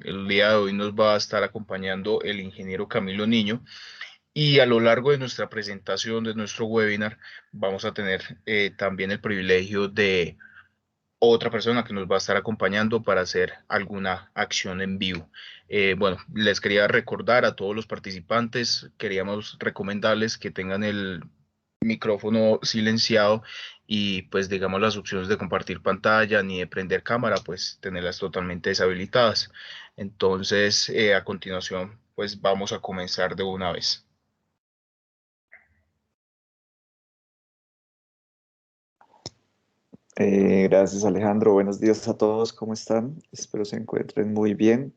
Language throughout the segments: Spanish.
El día de hoy nos va a estar acompañando el ingeniero Camilo Niño y a lo largo de nuestra presentación, de nuestro webinar, vamos a tener también el privilegio de otra persona que nos va a estar acompañando para hacer alguna acción en vivo. Bueno, les quería recordar a todos los participantes, queríamos recomendarles que tengan el micrófono silenciado y pues digamos las opciones de compartir pantalla ni de prender cámara, pues tenerlas totalmente deshabilitadas. Entonces, a continuación, pues vamos a comenzar de una vez. Gracias, Alejandro. Buenos días a todos. ¿Cómo están? Espero se encuentren muy bien.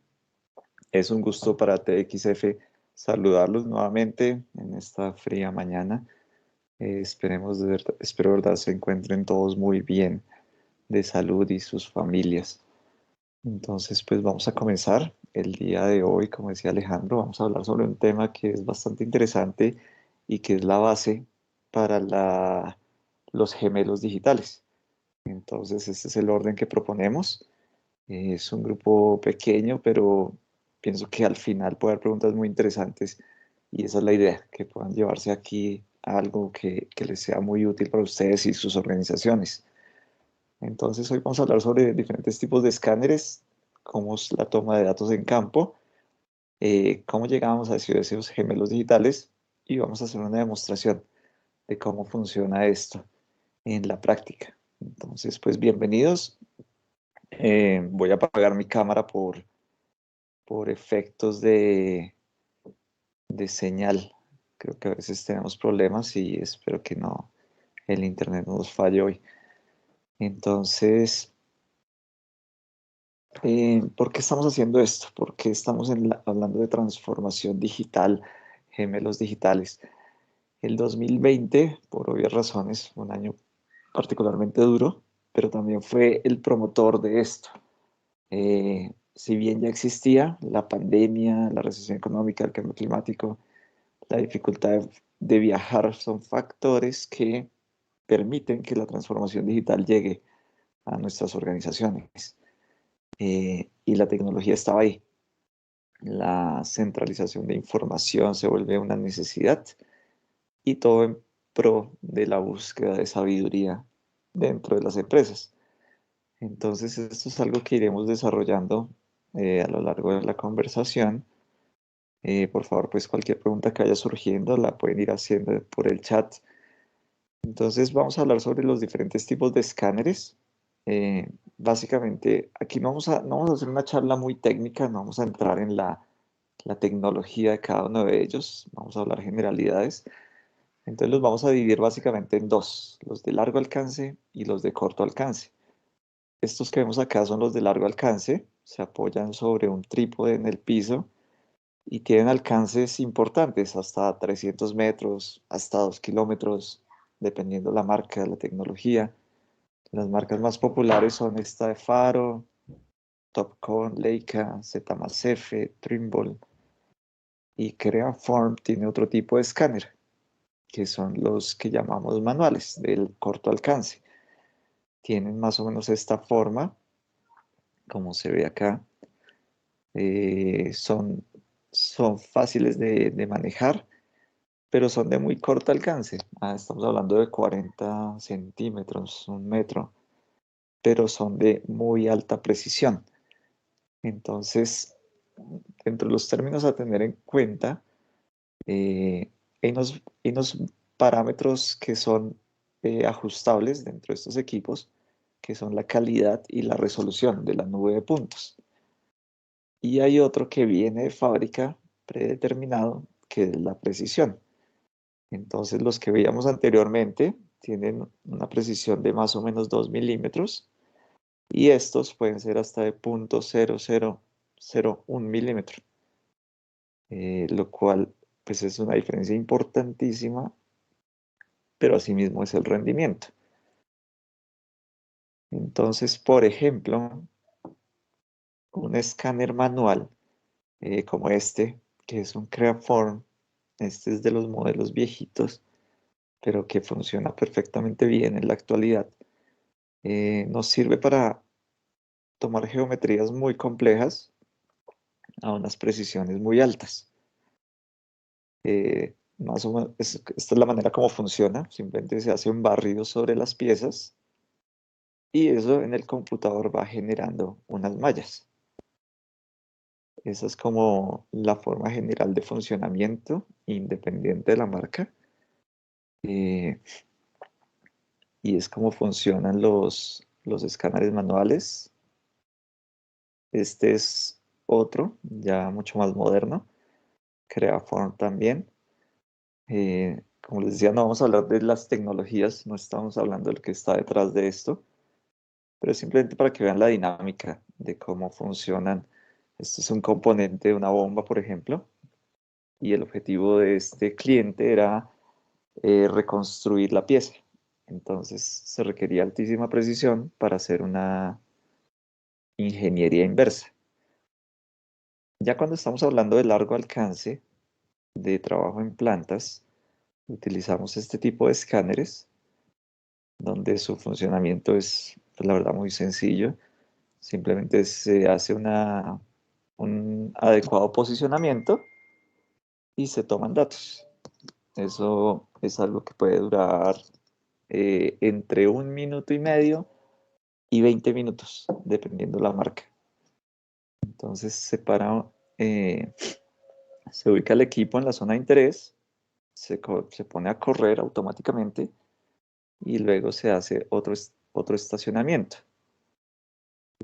Es un gusto para TXF saludarlos nuevamente en esta fría mañana. Esperemos espero de verdad se encuentren todos muy bien de salud y sus familias. Entonces, pues vamos a comenzar. El día de hoy, como decía Alejandro, vamos a hablar sobre un tema que es bastante interesante y que es la base para los gemelos digitales. Entonces, este es el orden que proponemos. Es un grupo pequeño, pero pienso que al final puede haber preguntas muy interesantes y esa es la idea, que puedan llevarse aquí algo que les sea muy útil para ustedes y sus organizaciones. Entonces, hoy vamos a hablar sobre diferentes tipos de escáneres, cómo es la toma de datos en campo, cómo llegamos a esos gemelos digitales y vamos a hacer una demostración de cómo funciona esto en la práctica. Entonces, pues bienvenidos. Voy a apagar mi cámara por efectos de señal. Creo que a veces tenemos problemas y espero que no, el internet no nos falle hoy. Entonces, ¿por qué estamos haciendo esto? ¿Por qué estamos hablando de transformación digital, gemelos digitales? El 2020, por obvias razones, fue un año particularmente duro, pero también fue el promotor de esto. Si bien ya existía la pandemia, la recesión económica, el cambio climático, la dificultad de viajar son factores que permiten que la transformación digital llegue a nuestras organizaciones. Y la tecnología estaba ahí. La centralización de información se vuelve una necesidad y todo en pro de la búsqueda de sabiduría dentro de las empresas. Entonces, esto es algo que iremos desarrollando a lo largo de la conversación. Por favor, pues cualquier pregunta que vaya surgiendo la pueden ir haciendo por el chat. Entonces, vamos a hablar sobre los diferentes tipos de escáneres. Básicamente, aquí no vamos a hacer una charla muy técnica, no vamos a entrar en la tecnología de cada uno de ellos, vamos a hablar generalidades. Entonces, los vamos a dividir básicamente en dos, los de largo alcance y los de corto alcance. Estos que vemos acá son los de largo alcance, se apoyan sobre un trípode en el piso y tienen alcances importantes, hasta 300 metros, hasta 2 kilómetros, dependiendo la marca, la tecnología. Las marcas más populares son esta de Faro, Topcon, Leica, Z+F, Trimble y Creaform tiene otro tipo de escáner, que son los que llamamos manuales del corto alcance. Tienen más o menos esta forma, como se ve acá. Son fáciles de manejar, pero son de muy corto alcance. Estamos hablando de 40 centímetros, un metro, pero son de muy alta precisión. Entonces, entre los términos a tener en cuenta, hay unos parámetros que son ajustables dentro de estos equipos, que son la calidad y la resolución de la nube de puntos. Y hay otro que viene de fábrica predeterminado, que es la precisión. Entonces, los que veíamos anteriormente tienen una precisión de más o menos 2 milímetros y estos pueden ser hasta de 0.0001 milímetro, lo cual pues es una diferencia importantísima, pero asimismo es el rendimiento. Entonces, por ejemplo, un escáner manual como este, que es un Creaform, este es de los modelos viejitos, pero que funciona perfectamente bien en la actualidad. Nos sirve para tomar geometrías muy complejas a unas precisiones muy altas. Más o menos, esta es la manera como funciona. Simplemente se hace un barrido sobre las piezas y eso en el computador va generando unas mallas. Esa es como la forma general de funcionamiento independiente de la marca. Eh, y es como funcionan los escáneres manuales. Este es otro, ya mucho más moderno, Creaform también. Como les decía, no vamos a hablar de las tecnologías, no estamos hablando de lo que está detrás de esto, pero simplemente para que vean la dinámica de cómo funcionan. Esto es un componente de una bomba, por ejemplo, y el objetivo de este cliente era reconstruir la pieza. Entonces se requería altísima precisión para hacer una ingeniería inversa. Ya cuando estamos hablando de largo alcance, de trabajo en plantas, utilizamos este tipo de escáneres, donde su funcionamiento es, pues, la verdad, muy sencillo. Simplemente se hace un adecuado posicionamiento y se toman datos. Eso es algo que puede durar entre 1 minuto y medio y 20 minutos, dependiendo la marca. Entonces eh, se ubica el equipo en la zona de interés, se pone a correr automáticamente y luego se hace otro estacionamiento.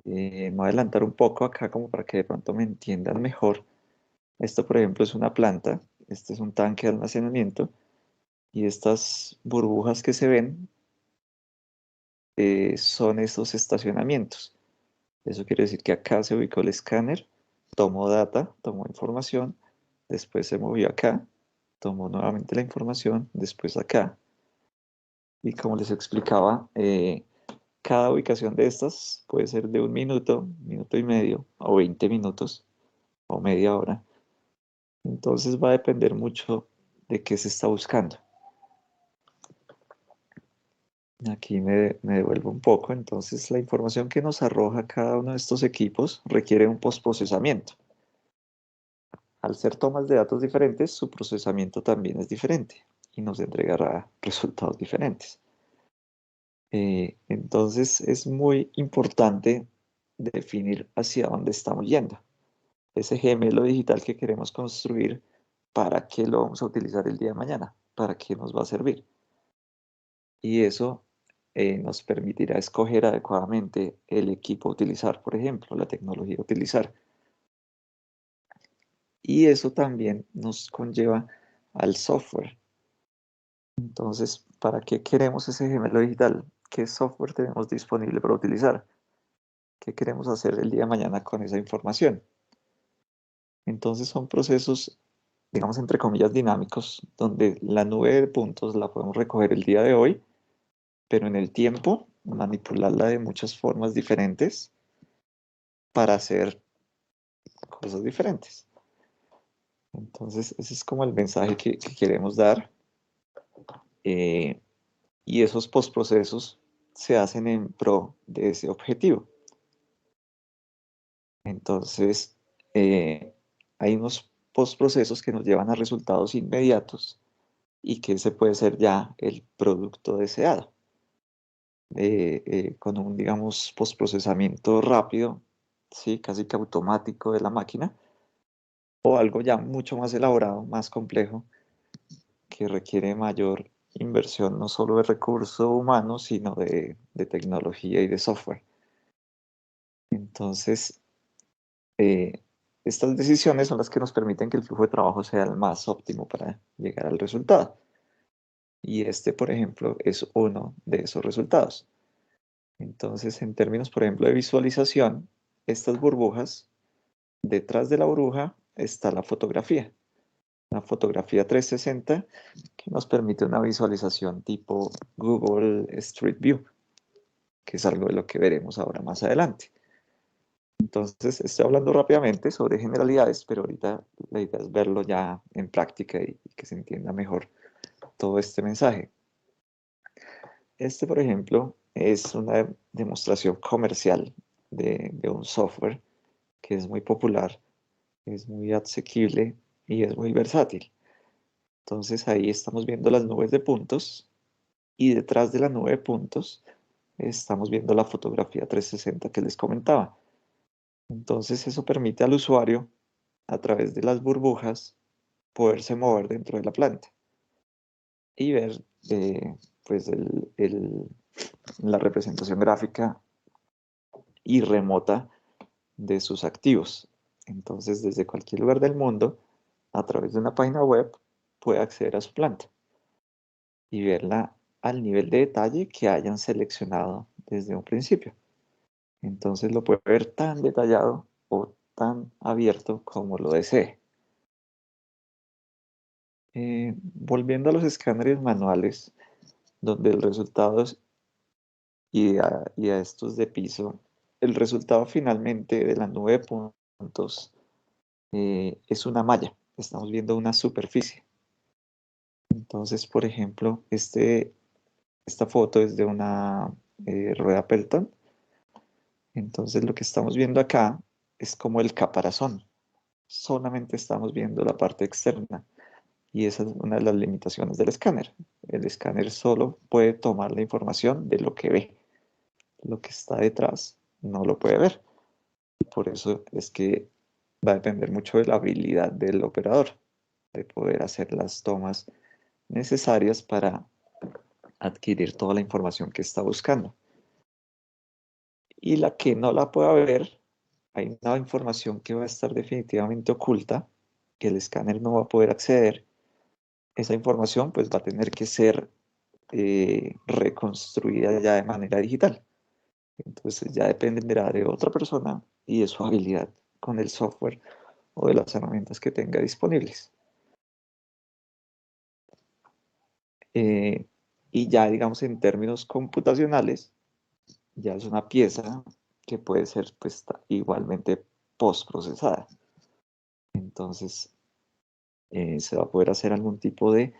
Me voy a adelantar un poco acá como para que de pronto me entiendan mejor. Esto, por ejemplo, es una planta, este es un tanque de almacenamiento y estas burbujas que se ven son estos estacionamientos. Eso quiere decir que acá se ubicó el escáner, tomó data, tomó información, después se movió acá, tomó nuevamente la información, después acá. Y como les explicaba, cada ubicación de estas puede ser de 1 minuto, 1 minuto y medio, o 20 minutos, o media hora. Entonces va a depender mucho de qué se está buscando. Aquí me devuelvo un poco. Entonces la información que nos arroja cada uno de estos equipos requiere un postprocesamiento. Al ser tomas de datos diferentes, su procesamiento también es diferente y nos entregará resultados diferentes. Entonces es muy importante definir hacia dónde estamos yendo. Ese gemelo digital que queremos construir, ¿para qué lo vamos a utilizar el día de mañana? ¿Para qué nos va a servir? Y eso nos permitirá escoger adecuadamente el equipo a utilizar, por ejemplo, la tecnología a utilizar. Y eso también nos conlleva al software. Entonces, ¿para qué queremos ese gemelo digital? ¿Qué software tenemos disponible para utilizar? ¿Qué queremos hacer el día de mañana con esa información? Entonces son procesos, digamos, entre comillas, dinámicos, donde la nube de puntos la podemos recoger el día de hoy, pero en el tiempo manipularla de muchas formas diferentes para hacer cosas diferentes. Entonces, ese es como el mensaje que queremos dar. eh, y esos postprocesos se hacen en pro de ese objetivo. Entonces, hay unos postprocesos que nos llevan a resultados inmediatos y que ese puede ser ya el producto deseado. Con un, digamos, postprocesamiento rápido, ¿sí? Casi que automático de la máquina, o algo ya mucho más elaborado, más complejo, que requiere mayor inversión no solo de recurso humano, sino de tecnología y de software. Entonces, eh, estas decisiones son las que nos permiten que el flujo de trabajo sea el más óptimo para llegar al resultado. Y este, por ejemplo, es uno de esos resultados. Entonces, en términos, por ejemplo, de visualización, estas burbujas, detrás de la burbuja está la fotografía. Una fotografía 360 que nos permite una visualización tipo Google Street View, que es algo de lo que veremos ahora más adelante. Entonces, estoy hablando rápidamente sobre generalidades, pero ahorita la idea es verlo ya en práctica y que se entienda mejor todo este mensaje. Este, por ejemplo, es una demostración comercial de un software que es muy popular es muy asequible y es muy versátil. Entonces ahí estamos viendo las nubes de puntos y detrás de la nube de puntos estamos viendo la fotografía 360 que les comentaba. Entonces eso permite al usuario, a través de las burbujas, poderse mover dentro de la planta y ver pues la representación gráfica y remota de sus activos. Entonces, desde cualquier lugar del mundo, a través de una página web, puede acceder a su planta y verla al nivel de detalle que hayan seleccionado desde un principio. Entonces lo puede ver tan detallado o tan abierto como lo desee. Volviendo a los escáneres manuales, donde el resultado y a estos de piso, el resultado finalmente de la nube de puntos es una malla. Estamos viendo una superficie. Entonces, por ejemplo, esta foto es de una rueda Pelton. Entonces, lo que estamos viendo acá es como el caparazón. Solamente estamos viendo la parte externa. Y esa es una de las limitaciones del escáner. El escáner solo puede tomar la información de lo que ve. Lo que está detrás no lo puede ver. Por eso es que va a depender mucho de la habilidad del operador, de poder hacer las tomas necesarias para adquirir toda la información que está buscando. Y la que no la pueda ver, hay una información que va a estar definitivamente oculta, que el escáner no va a poder acceder. Esa información pues va a tener que ser reconstruida ya de manera digital. Entonces ya dependerá de otra persona y de su habilidad con el software o de las herramientas que tenga disponibles. Eh, y ya digamos en términos computacionales, ya es una pieza que puede ser pues, igualmente postprocesada. Entonces se va a poder hacer algún tipo de,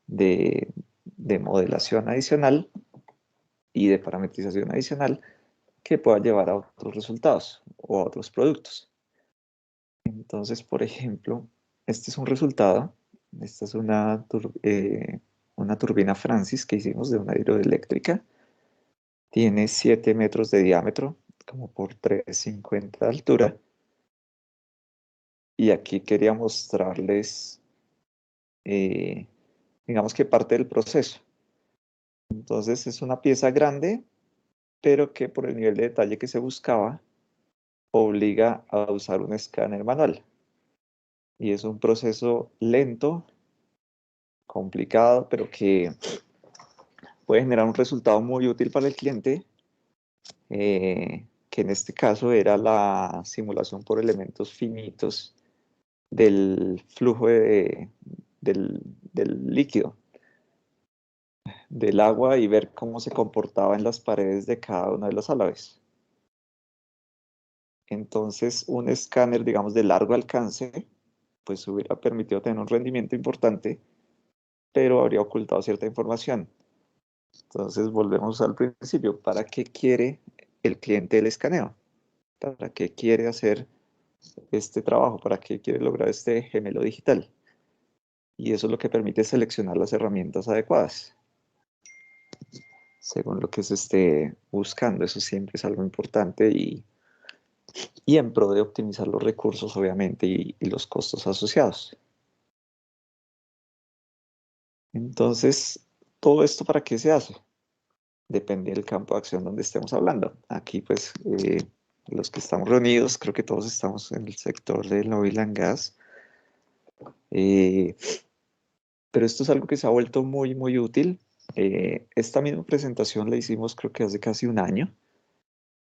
de modelación adicional y de parametrización adicional que pueda llevar a otros resultados o a otros productos. Entonces, por ejemplo, este es un resultado. Esta es una turbina Francis que hicimos de una hidroeléctrica. Tiene 7 metros de diámetro, como por 3,50 de altura. Y aquí quería mostrarles, eh, digamos que parte del proceso. Entonces es una pieza grande, pero que por el nivel de detalle que se buscaba, obliga a usar un escáner manual. Y es un proceso lento, complicado, pero que puede generar un resultado muy útil para el cliente, que en este caso era la simulación por elementos finitos del flujo del, del líquido, del agua y ver cómo se comportaba en las paredes de cada una de las alaves. Entonces, un escáner, digamos, de largo alcance, pues hubiera permitido tener un rendimiento importante, pero habría ocultado cierta información. Entonces, volvemos al principio. ¿Para qué quiere el cliente el escaneo? ¿Para qué quiere hacer este trabajo? ¿Para qué quiere lograr este gemelo digital? Y eso es lo que permite seleccionar las herramientas adecuadas, según lo que se esté buscando. Eso siempre es algo importante y en pro de optimizar los recursos, obviamente, y los costos asociados. Entonces, ¿todo esto para qué se hace? Depende del campo de acción donde estemos hablando. Aquí, pues, los que estamos reunidos, creo que todos estamos en el sector del oil and gas. Eh, pero esto es algo que se ha vuelto muy, muy útil. Esta misma presentación la hicimos creo que hace casi un año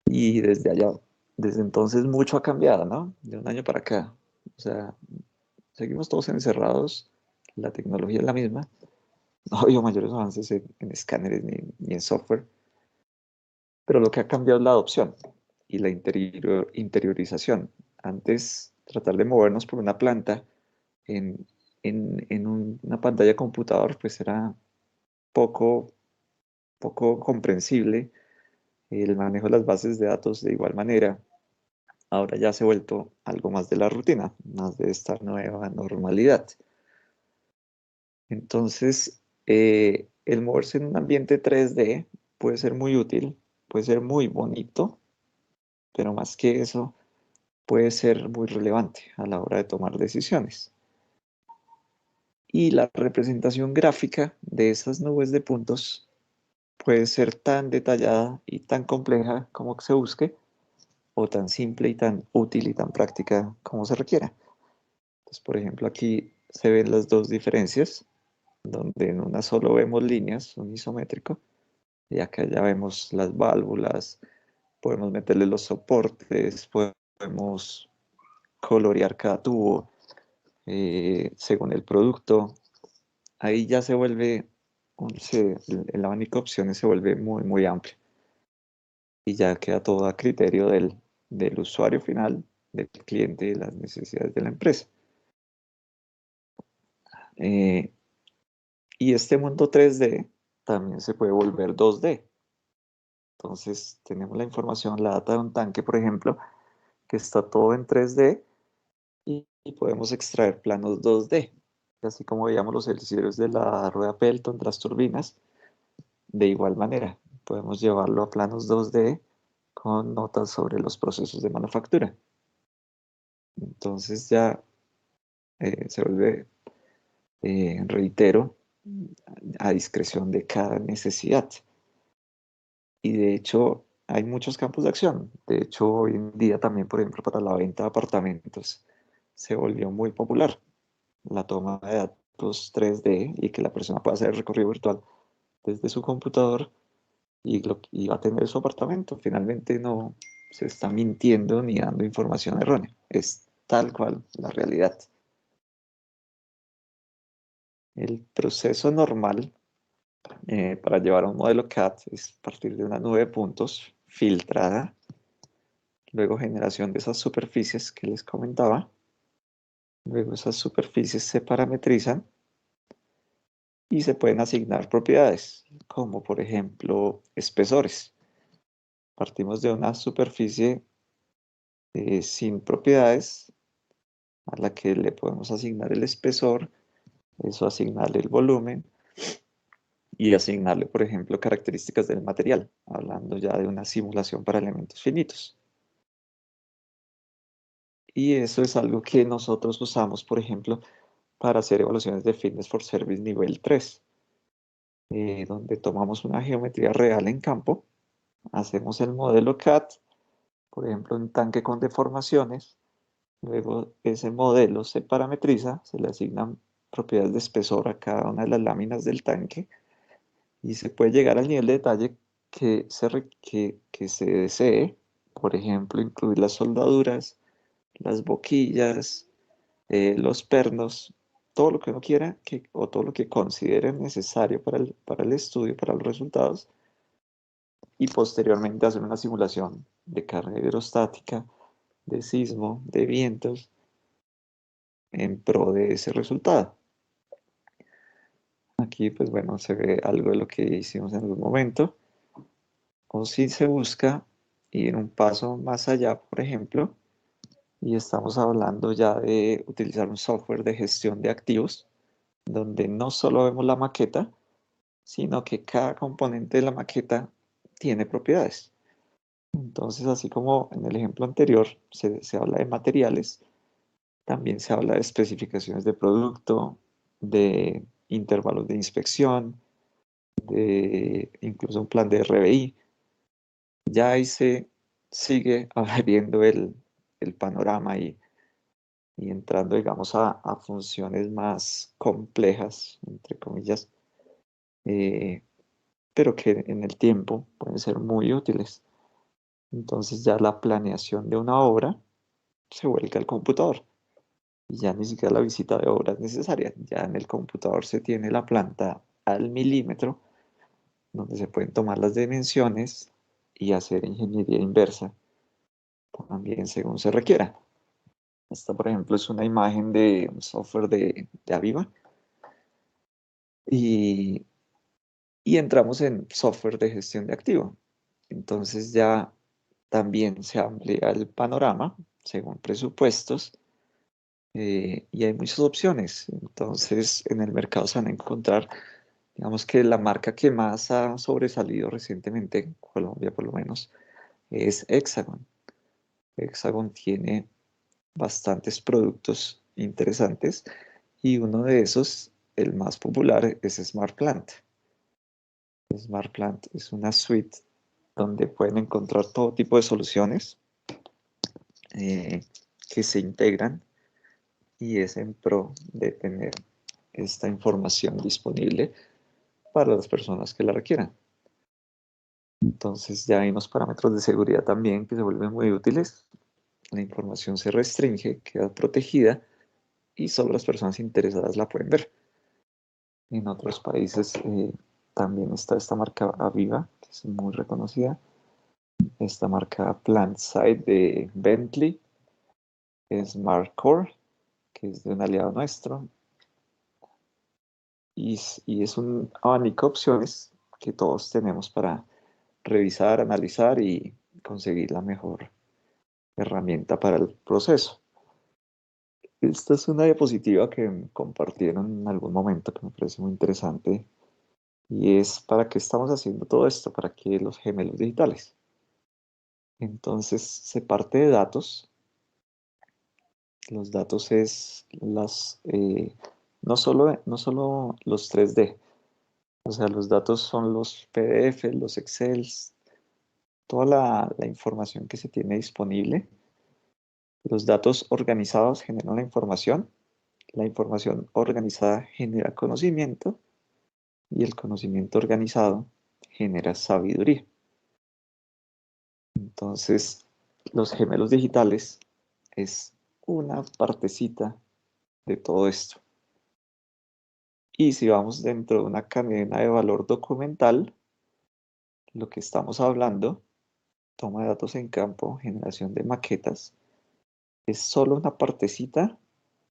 y desde allá, desde entonces mucho ha cambiado, ¿no? De un año para acá. O sea, seguimos todos encerrados, la tecnología es la misma, no ha habido mayores avances en escáneres ni en software, pero lo que ha cambiado es la adopción y la interiorización. Antes, tratar de movernos por una planta en, una pantalla de computador, pues era poco, poco comprensible. El manejo de las bases de datos de igual manera. ahora ya se ha vuelto algo más de la rutina, más de esta nueva normalidad. Entonces, el moverse en un ambiente 3D puede ser muy útil, puede ser muy bonito, pero más que eso, puede ser muy relevante a la hora de tomar decisiones. Y la representación gráfica de esas nubes de puntos puede ser tan detallada y tan compleja como que se busque, o tan simple y tan útil y tan práctica como se requiera. Entonces, por ejemplo, aquí se ven las dos diferencias, donde en una solo vemos líneas, un isométrico, y acá ya vemos las válvulas, podemos meterle los soportes, podemos colorear cada tubo según el producto. Ahí ya se vuelve, el abanico de opciones se vuelve muy, muy amplio y ya queda todo a criterio del usuario final, del cliente y de las necesidades de la empresa. Eh, y este mundo 3D también se puede volver 2D. Entonces tenemos la información, la data de un tanque, por ejemplo, que está todo en 3D y podemos extraer planos 2D. Así como veíamos los ejercicios de la rueda Pelton, de las turbinas, de igual manera, podemos llevarlo a planos 2D con notas sobre los procesos de manufactura. Entonces ya se vuelve, reitero, a discreción de cada necesidad. Y de hecho hay muchos campos de acción. De hecho, hoy en día también, por ejemplo, para la venta de apartamentos se volvió muy popular la toma de datos 3D y que la persona pueda hacer el recorrido virtual desde su computador y va a tener su apartamento. Finalmente no se está mintiendo ni dando información errónea. Es tal cual la realidad. El proceso normal para llevar a un modelo CAD es partir de una nube de puntos filtrada, luego generación de esas superficies que les comentaba, luego esas superficies se parametrizan y se pueden asignar propiedades, como por ejemplo espesores. Partimos de una superficie sin propiedades a la que le podemos asignar el espesor, eso asignarle el volumen y asignarle, por ejemplo, características del material, hablando ya de una simulación para elementos finitos. Y eso es algo que nosotros usamos, por ejemplo, para hacer evaluaciones de Fitness for Service nivel 3, donde tomamos una geometría real en campo, hacemos el modelo CAD, por ejemplo, un tanque con deformaciones, luego ese modelo se parametriza, se le asignan propiedades de espesor a cada una de las láminas del tanque y se puede llegar al nivel de detalle que se desee, por ejemplo, incluir las soldaduras, las boquillas, los pernos, todo lo que uno quiera o todo lo que considere necesario para el estudio, para los resultados, y posteriormente hacer una simulación de carga hidrostática, de sismo, de vientos, en pro de ese resultado. Aquí, pues bueno, se ve algo de lo que hicimos en algún momento. O si se busca ir un paso más allá, por ejemplo, y estamos hablando ya de utilizar un software de gestión de activos, donde no solo vemos la maqueta, sino que cada componente de la maqueta tiene propiedades. Entonces, así como en el ejemplo anterior se habla de materiales, también se habla de especificaciones de producto, de intervalos de inspección, de incluso un plan de RBI. Ya ahí se sigue abriendo el panorama y entrando, digamos, a funciones más complejas, entre comillas, eh, pero que en el tiempo pueden ser muy útiles. Entonces ya la planeación de una obra se vuelca al computador y ya ni siquiera la visita de obra es necesaria. Ya en el computador se tiene la planta al milímetro, donde se pueden tomar las dimensiones y hacer ingeniería inversa también según se requiera. Esta, por ejemplo, es una imagen de un software de Aviva y, y entramos en software de gestión de activo. Entonces ya también se amplía el panorama según presupuestos y hay muchas opciones. Entonces, en el mercado se van a encontrar, digamos que la marca que más ha sobresalido recientemente, en Colombia por lo menos, es Hexagon. Hexagon tiene bastantes productos interesantes y uno de esos, el más popular, es SmartPlant. SmartPlant es una suite donde pueden encontrar todo tipo de soluciones eh, que se integran y es en pro de tener esta información disponible para las personas que la requieran. Entonces ya hay unos parámetros de seguridad también que se vuelven muy útiles. La información se restringe, queda protegida y solo las personas interesadas la pueden ver. En otros países también está esta marca Aviva, que es muy reconocida. Esta marca PlantSight de Bentley, SmartCore, que es de un aliado nuestro, y es un abanico de opciones que todos tenemos para revisar, analizar y conseguir la mejor herramienta para el proceso. Esta es una diapositiva que compartieron en algún momento que me parece muy interesante y es para qué estamos haciendo todo esto, para qué los gemelos digitales. Entonces se parte de datos. Los datos es no solo los 3D, o sea, los datos son los PDF, los Excel, toda la información que se tiene disponible. Los datos organizados generan la información organizada genera conocimiento y el conocimiento organizado genera sabiduría. Entonces, los gemelos digitales es una partecita de todo esto. Y si vamos dentro de una cadena de valor documental, lo que estamos hablando, toma de datos en campo, generación de maquetas, es solo una partecita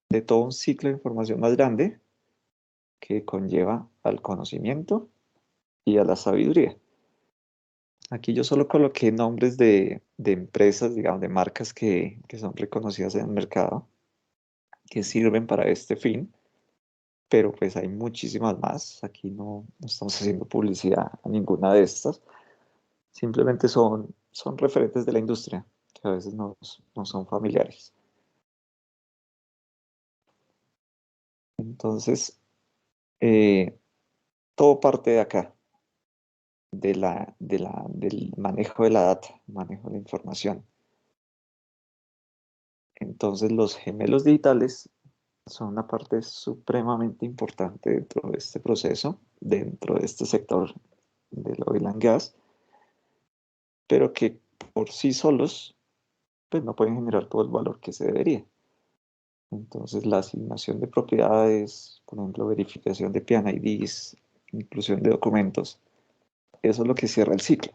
de todo un ciclo de información más grande que conlleva al conocimiento y a la sabiduría. Aquí yo solo coloqué nombres de empresas, digamos, de marcas que son reconocidas en el mercado, que sirven para este fin, pero pues hay muchísimas más. Aquí no estamos haciendo publicidad a ninguna de estas. Simplemente son referentes de la industria, que a veces no son familiares. Entonces, todo parte de acá, del manejo de la data, manejo de la información. Entonces, los gemelos digitales son una parte supremamente importante dentro de este proceso, dentro de este sector del oil and gas, pero que por sí solos pues no pueden generar todo el valor que se debería. Entonces, la asignación de propiedades, por ejemplo, verificación de PIN-IDs, inclusión de documentos, eso es lo que cierra el ciclo.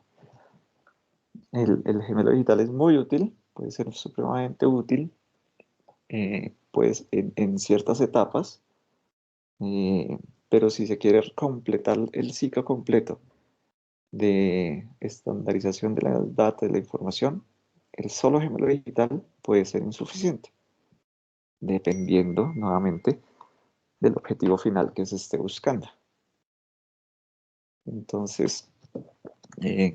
El gemelo digital es muy útil, puede ser supremamente útil, pues en ciertas etapas, eh, pero si se quiere completar el ciclo completo de estandarización de la data, de la información, el solo gemelo digital puede ser insuficiente, dependiendo nuevamente del objetivo final que se esté buscando. Entonces,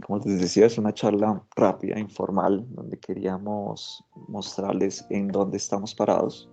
como les decía, es una charla rápida, informal, donde queríamos mostrarles en dónde estamos parados